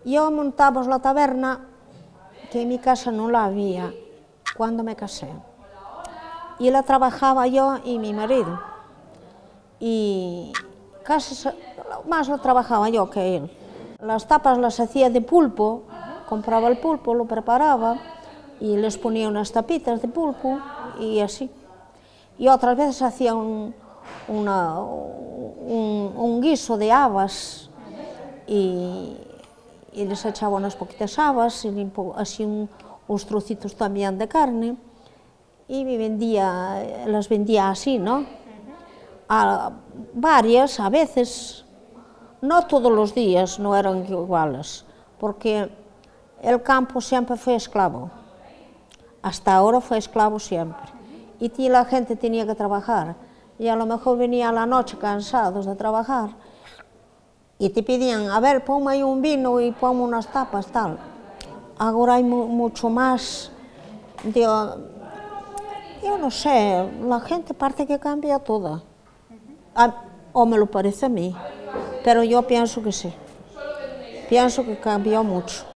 Yo montaba la taberna, que en mi casa no la había cuando me casé. Y la trabajaba yo y mi marido. Y casi más lo trabajaba yo que él. Las tapas las hacía de pulpo, compraba el pulpo, lo preparaba y les ponía unas tapitas de pulpo y así. Y otras veces hacía un guiso de habas y les echaba unas poquitas habas y así unos trocitos también de carne y las vendía así, ¿no? A varias, a veces, no todos los días, no eran iguales, porque el campo siempre fue esclavo, hasta ahora fue esclavo siempre, y la gente tenía que trabajar, y a lo mejor venía a la noche cansados de trabajar, y te pedían, a ver, ponme ahí un vino y ponme unas tapas, tal. Ahora hay mucho más, yo no sé, la gente parece que cambia toda, o me lo parece a mí, pero yo pienso que sí, pienso que cambió mucho.